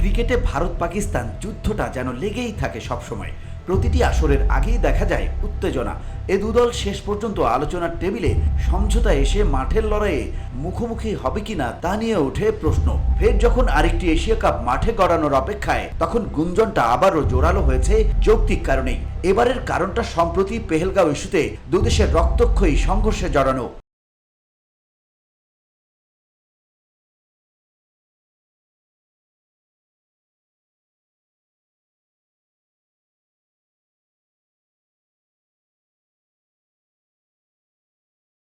ক্রিকেটে ভারত পাকিস্তান যুদ্ধটা যেন লেগেই থাকে সবসময়। প্রতিটি আসরের আগেই দেখা যায় উত্তেজনা। এ দুদল শেষ পর্যন্ত আলোচনার টেবিলে সমঝোতা এসে মাঠের লড়াইয়ে মুখোমুখি হবে কিনা তা নিয়ে ওঠে প্রশ্ন। ফের যখন আরেকটি এশিয়া কাপ মাঠে গড়ানোর অপেক্ষায়, তখন গুঞ্জনটা আবারও জোরালো হয়েছে যৌক্তিক কারণেই। এবারের কারণটা সম্প্রতি পেহেলগাঁও ইস্যুতে দুদেশের রক্তক্ষয়ী সংঘর্ষে জড়ানো।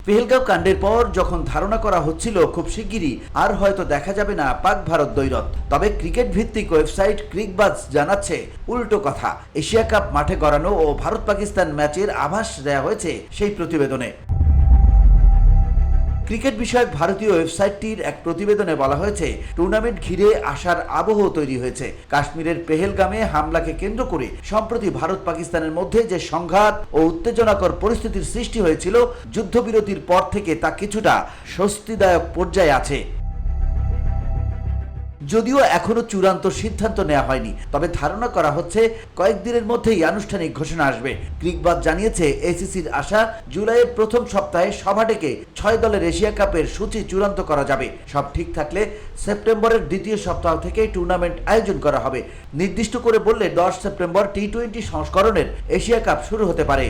পেহেলগাঁও কাণ্ডের পর যখন ধারণা করা হচ্ছিল খুব শিগগিরই আর হয়তো দেখা যাবে না পাক ভারত দ্বৈরথ, তবে ক্রিকেট ভিত্তিক ওয়েবসাইট ক্রিকবাজ জানাচ্ছে উল্টো কথা। এশিয়া কাপ মাঠে গড়ানো ও ভারত পাকিস্তান ম্যাচের আভাস দেওয়া হয়েছে সেই প্রতিবেদনে। ক্রিকেট বিষয়ক ভারতীয় ওয়েবসাইটটির এক প্রতিবেদনে বলা হয়েছে, টুর্নামেন্ট ঘিরে আসার আবহ তৈরি হয়েছে। কাশ্মীরের পেহেলগামে হামলাকে কেন্দ্র করে সম্প্রতি ভারত পাকিস্তানের মধ্যে যে সংঘাত ও উত্তেজনাকর পরিস্থিতির সৃষ্টি হয়েছিল, যুদ্ধবিরতির পর থেকে তা কিছুটা স্বস্তিদায়ক পর্যায়ে আছে। যদিও এখনো চূড়ান্ত সিদ্ধান্ত নেওয়া হয়নি, তবে ধারণা করা হচ্ছে কয়েকদিনের মধ্যেই আনুষ্ঠানিক ঘোষণা আসবে। ক্রিকবাজ জানিয়েছে, এসিসির আশা জুলাইয়ের প্রথম সপ্তাহে সভা ডেকে 6 দলের এশিয়া কাপের সূচি চূড়ান্ত করা যাবে। সব ঠিক থাকলে সেপ্টেম্বরের দ্বিতীয় সপ্তাহ থেকে টুর্নামেন্ট আয়োজন করা হবে। নির্দিষ্ট করে বললে 10 সেপ্টেম্বর টি-20 সংস্করণের এশিয়া কাপ শুরু হতে পারে।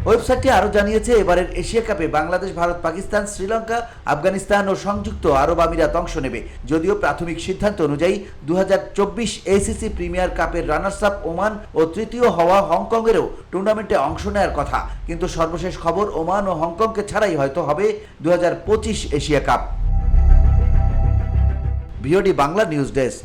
ওয়েবসাইটটি আরও জানিয়েছে, এবারের এশিয়া কাপে বাংলাদেশ, ভারত, পাকিস্তান, শ্রীলঙ্কা, আফগানিস্তান ও সংযুক্ত আরব আমিরাত অংশ নেবে। যদিও প্রাথমিক সিদ্ধান্ত অনুযায়ী 2024 এসিসি প্রিমিয়ার কাপের রানার্স আপ ওমান ও তৃতীয় হওয়া হংকংয়েরও টুর্নামেন্টে অংশ নেওয়ার কথা, কিন্তু সর্বশেষ খবর ওমান ও হংকংকে ছাড়াই হয়তো হবে 2025 Asia cup. VOD Bangla news desk.